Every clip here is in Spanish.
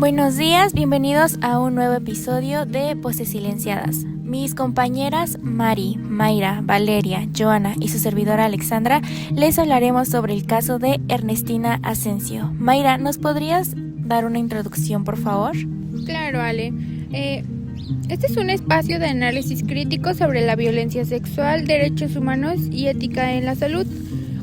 Buenos días, bienvenidos a un nuevo episodio de Voces Silenciadas. Mis compañeras Mari, Mayra, Valeria, Joana y su servidora Alexandra les hablaremos sobre el caso de Ernestina Asensio. Mayra, ¿nos podrías dar una introducción, por favor? Claro, Ale. Este es un espacio de análisis crítico sobre la violencia sexual, derechos humanos y ética en la salud.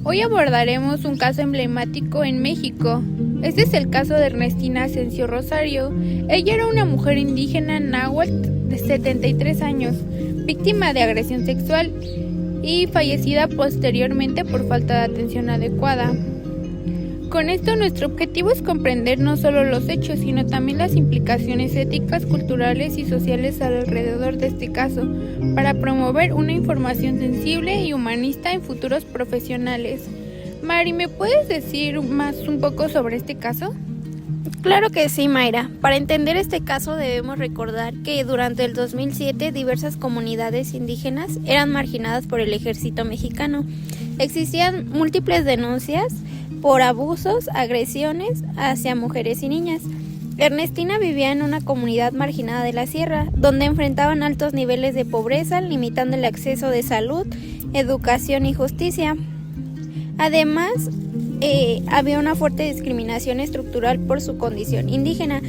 Hoy abordaremos un caso emblemático en México. Este es el caso de Ernestina Asensio Rosario. Ella era una mujer indígena náhuatl de 73 años, víctima de agresión sexual y fallecida posteriormente por falta de atención adecuada. Con esto nuestro objetivo es comprender no solo los hechos, sino también las implicaciones éticas, culturales y sociales alrededor de este caso, para promover una información sensible y humanista en futuros profesionales. Mari, ¿me puedes decir un poco sobre este caso? Claro que sí, Mayra. Para entender este caso debemos recordar que durante el 2007 diversas comunidades indígenas eran marginadas por el ejército mexicano. Existían múltiples denuncias por abusos, agresiones hacia mujeres y niñas. Ernestina vivía en una comunidad marginada de la sierra, donde enfrentaban altos niveles de pobreza, limitando el acceso de salud, educación y justicia. Además, había una fuerte discriminación estructural por su condición indígena.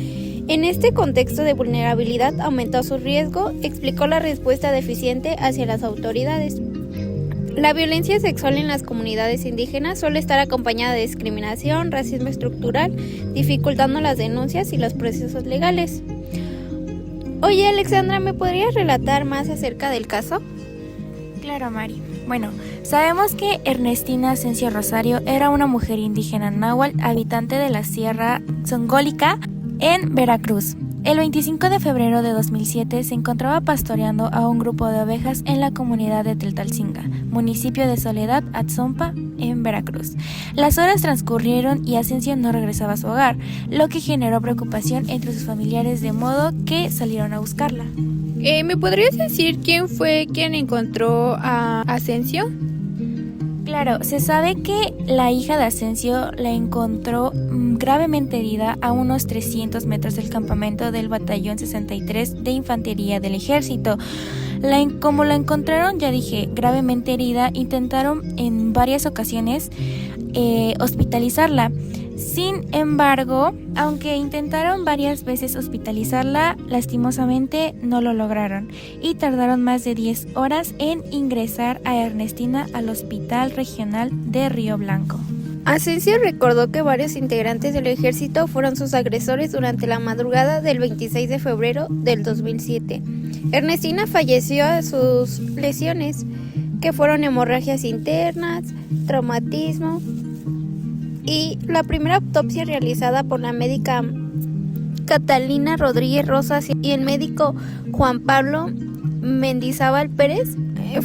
En este contexto de vulnerabilidad aumentó su riesgo, explicó la respuesta deficiente hacia las autoridades. La violencia sexual en las comunidades indígenas suele estar acompañada de discriminación, racismo estructural, dificultando las denuncias y los procesos legales. Oye, Alexandra, ¿me podrías relatar más acerca del caso? Claro, Mari. Bueno, sabemos que Ernestina Asensio Rosario era una mujer indígena náhuatl, habitante de la Sierra Zongólica en Veracruz. El 25 de febrero de 2007 se encontraba pastoreando a un grupo de ovejas en la comunidad de Teltalcinga, municipio de Soledad Atzompa, en Veracruz. Las horas transcurrieron y Asensio no regresaba a su hogar, lo que generó preocupación entre sus familiares, de modo que salieron a buscarla. ¿Me podrías decir quién fue quien encontró a Asensio? Claro, se sabe que la hija de Asensio la encontró gravemente herida a unos 300 metros del campamento del Batallón 63 de Infantería del Ejército. Como la encontraron, ya dije, gravemente herida, intentaron en varias ocasiones hospitalizarla. Sin embargo, aunque intentaron varias veces hospitalizarla, lastimosamente no lo lograron y tardaron más de 10 horas en ingresar a Ernestina al Hospital Regional de Río Blanco. Asensio recordó que varios integrantes del ejército fueron sus agresores durante la madrugada del 26 de febrero del 2007. Ernestina falleció a sus lesiones, que fueron hemorragias internas, traumatismo, y la primera autopsia realizada por la médica Catalina Rodríguez Rosas y el médico Juan Pablo Mendizábal Pérez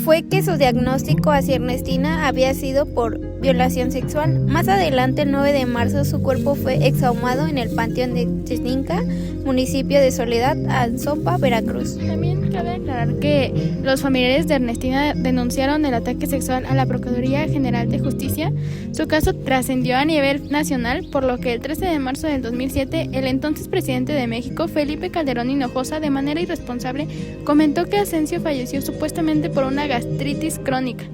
fue que su diagnóstico hacia Ernestina había sido por violación sexual. Más adelante, el 9 de marzo, su cuerpo fue exhumado en el Panteón de Chixninca, municipio de Soledad Atzompa, Veracruz. También cabe aclarar que los familiares de Ernestina denunciaron el ataque sexual a la Procuraduría General de Justicia. Su caso trascendió a nivel nacional, por lo que el 13 de marzo del 2007, el entonces presidente de México, Felipe Calderón Hinojosa, de manera irresponsable, comentó que Asensio falleció supuestamente por una gastritis crónica.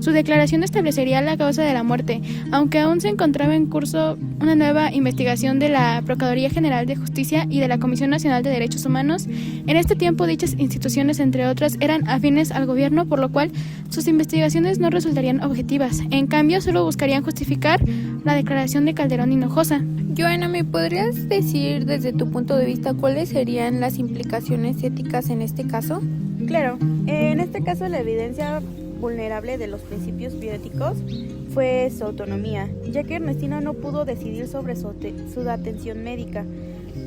Su declaración establecería la causa de la muerte, aunque aún se encontraba en curso una nueva investigación de la Procuraduría General de Justicia y de la Comisión Nacional de Derechos Humanos. En este tiempo, dichas instituciones, entre otras, eran afines al gobierno, por lo cual sus investigaciones no resultarían objetivas. En cambio, solo buscarían justificar la declaración de Calderón Hinojosa. Joana, ¿me podrías decir desde tu punto de vista cuáles serían las implicaciones éticas en este caso? Claro, en este caso la evidencia vulnerable de los principios bioéticos fue su autonomía, ya que Ernestina no pudo decidir sobre su atención médica,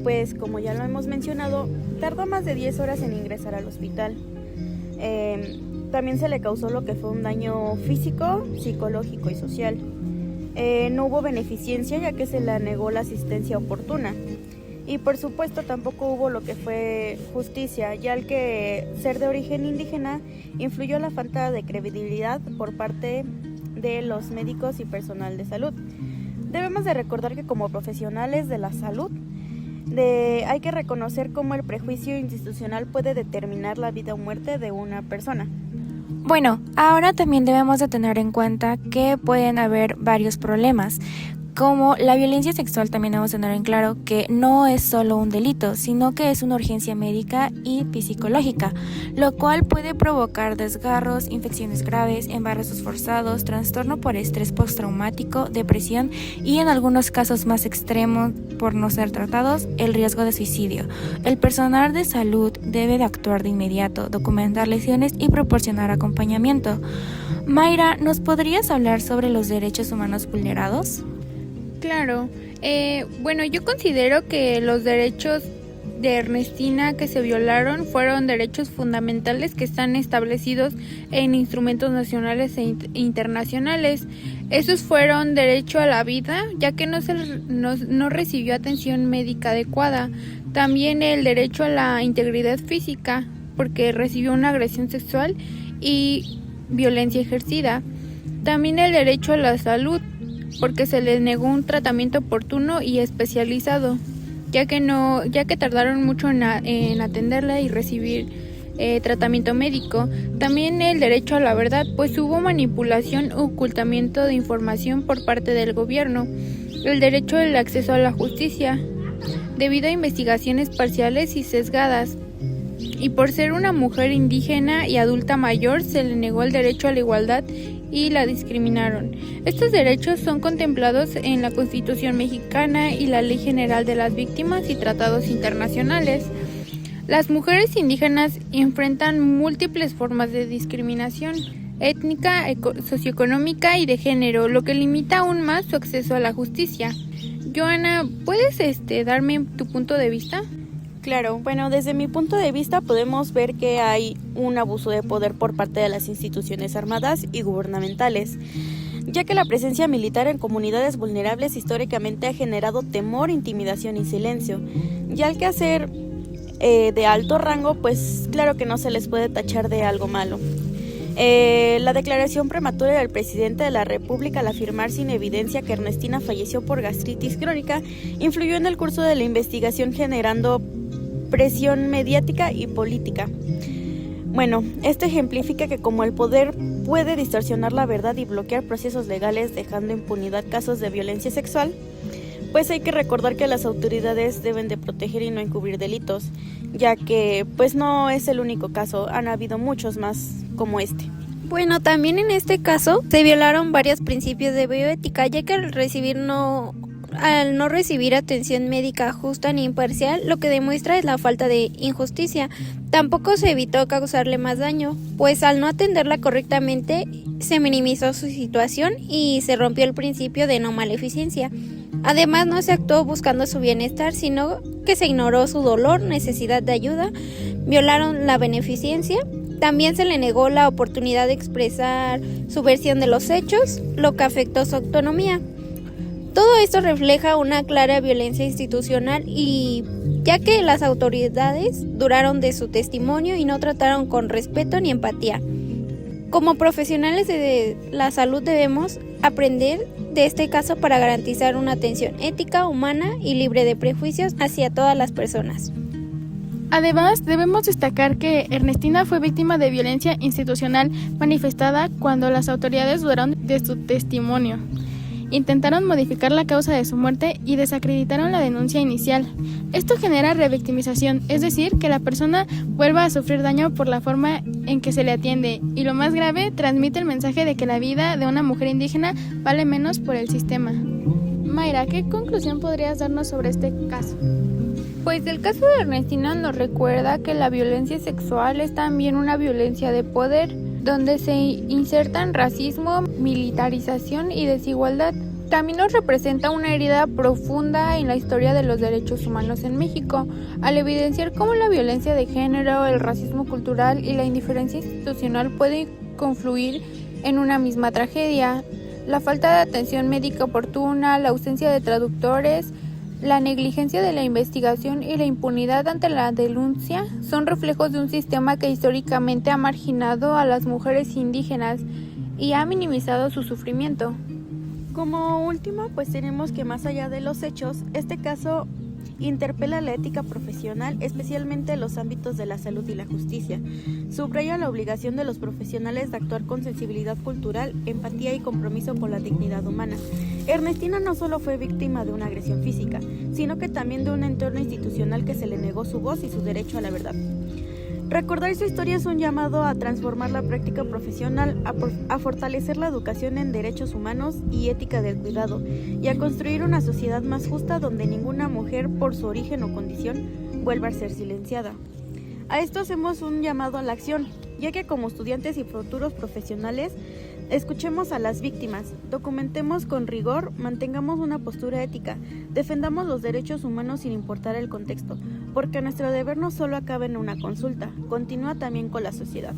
pues como ya lo hemos mencionado, tardó más de 10 horas en ingresar al hospital. También se le causó lo que fue un daño físico, psicológico y social. No hubo beneficencia, ya que se le negó la asistencia oportuna. Y por supuesto tampoco hubo lo que fue justicia, ya que ser de origen indígena influyó la falta de credibilidad por parte de los médicos y personal de salud. Debemos de recordar que como profesionales de la salud Hay que reconocer cómo el prejuicio institucional puede determinar la vida o muerte de una persona. Bueno, ahora también debemos de tener en cuenta que pueden haber varios problemas. Como la violencia sexual, también debemos tener en claro que no es solo un delito, sino que es una urgencia médica y psicológica, lo cual puede provocar desgarros, infecciones graves, embarazos forzados, trastorno por estrés postraumático, depresión y en algunos casos más extremos, por no ser tratados, el riesgo de suicidio. El personal de salud debe de actuar de inmediato, documentar lesiones y proporcionar acompañamiento. Mayra, ¿nos podrías hablar sobre los derechos humanos vulnerados? Claro, bueno, yo considero que los derechos de Ernestina que se violaron fueron derechos fundamentales que están establecidos en instrumentos nacionales e internacionales. Esos fueron derecho a la vida, ya que no recibió atención médica adecuada. También el derecho a la integridad física, porque recibió una agresión sexual y violencia ejercida. También el derecho a la salud, porque se les negó un tratamiento oportuno y especializado, ya que tardaron mucho en atenderla y recibir tratamiento médico. También el derecho a la verdad, pues hubo manipulación o ocultamiento de información por parte del gobierno. El derecho al acceso a la justicia, debido a investigaciones parciales y sesgadas. Y por ser una mujer indígena y adulta mayor, se le negó el derecho a la igualdad y la discriminaron. Estos derechos son contemplados en la Constitución mexicana y la Ley General de las Víctimas y tratados internacionales. Las mujeres indígenas enfrentan múltiples formas de discriminación étnica, socioeconómica y de género, lo que limita aún más su acceso a la justicia. Joana, ¿puedes darme tu punto de vista? Claro, bueno, desde mi punto de vista podemos ver que hay un abuso de poder por parte de las instituciones armadas y gubernamentales, ya que la presencia militar en comunidades vulnerables históricamente ha generado temor, intimidación y silencio. Y al quehacer de alto rango, pues claro que no se les puede tachar de algo malo. La declaración prematura del presidente de la República al afirmar sin evidencia que Ernestina falleció por gastritis crónica influyó en el curso de la investigación, generando presión mediática y política. Bueno, esto ejemplifica que como el poder puede distorsionar la verdad y bloquear procesos legales dejando impunidad casos de violencia sexual, pues hay que recordar que las autoridades deben de proteger y no encubrir delitos, ya que pues no es el único caso, han habido muchos más como este. Bueno, también en este caso se violaron varios principios de bioética, ya que al no recibir atención médica justa ni imparcial, lo que demuestra es la falta de injusticia. Tampoco se evitó causarle más daño, pues al no atenderla correctamente se minimizó su situación y se rompió el principio de no maleficencia. Además, no se actuó buscando su bienestar, sino que se ignoró su dolor, necesidad de ayuda, violaron la beneficencia. También se le negó la oportunidad de expresar su versión de los hechos, lo que afectó su autonomía. Todo esto refleja una clara violencia institucional y ya que las autoridades duraron de su testimonio y no trataron con respeto ni empatía. Como profesionales de la salud debemos aprender de este caso para garantizar una atención ética, humana y libre de prejuicios hacia todas las personas. Además, debemos destacar que Ernestina fue víctima de violencia institucional manifestada cuando las autoridades dudaron de su testimonio. Intentaron modificar la causa de su muerte y desacreditaron la denuncia inicial. Esto genera revictimización, es decir, que la persona vuelva a sufrir daño por la forma en que se le atiende, y lo más grave, transmite el mensaje de que la vida de una mujer indígena vale menos por el sistema. Mayra, ¿qué conclusión podrías darnos sobre este caso? Pues el caso de Ernestina nos recuerda que la violencia sexual es también una violencia de poder, donde se insertan racismo, militarización y desigualdad. También nos representa una herida profunda en la historia de los derechos humanos en México, al evidenciar cómo la violencia de género, el racismo cultural y la indiferencia institucional pueden confluir en una misma tragedia. La falta de atención médica oportuna, la ausencia de traductores, la negligencia de la investigación y la impunidad ante la denuncia son reflejos de un sistema que históricamente ha marginado a las mujeres indígenas y ha minimizado su sufrimiento. Como último, pues tenemos que más allá de los hechos, este caso interpela la ética profesional, especialmente en los ámbitos de la salud y la justicia. Subraya la obligación de los profesionales de actuar con sensibilidad cultural, empatía y compromiso con la dignidad humana. Ernestina no solo fue víctima de una agresión física, sino que también de un entorno institucional que se le negó su voz y su derecho a la verdad. Recordar su historia es un llamado a transformar la práctica profesional, a fortalecer la educación en derechos humanos y ética del cuidado, y a construir una sociedad más justa donde ninguna mujer, por su origen o condición, vuelva a ser silenciada. A esto hacemos un llamado a la acción, ya que como estudiantes y futuros profesionales, escuchemos a las víctimas, documentemos con rigor, mantengamos una postura ética, defendamos los derechos humanos sin importar el contexto, porque nuestro deber no solo acaba en una consulta, continúa también con la sociedad.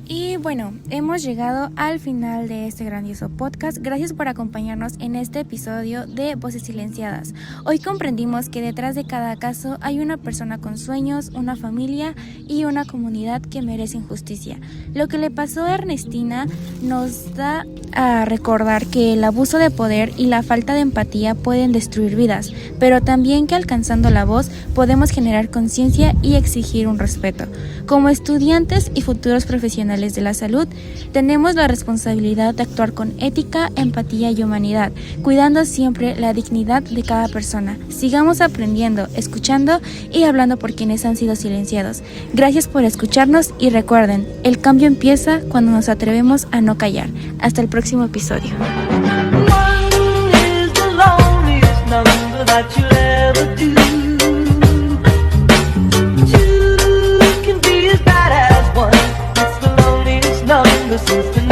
Y bueno, hemos llegado al final de este grandioso podcast. Gracias por acompañarnos en este episodio de Voces Silenciadas. Hoy comprendimos que detrás de cada caso hay una persona con sueños, una familia y una comunidad que merecen justicia. Lo que le pasó a Ernestina nos da a recordar que el abuso de poder y la falta de empatía pueden destruir vidas, pero también que alcanzando la voz podemos generar conciencia y exigir un respeto. Como estudiantes y futuros profesionales de la salud, tenemos la responsabilidad de actuar con ética, empatía y humanidad, cuidando siempre la dignidad de cada persona. Sigamos aprendiendo, escuchando y hablando por quienes han sido silenciados. Gracias por escucharnos y recuerden, el cambio empieza cuando nos atrevemos a no callar. Hasta el próximo episodio. Since the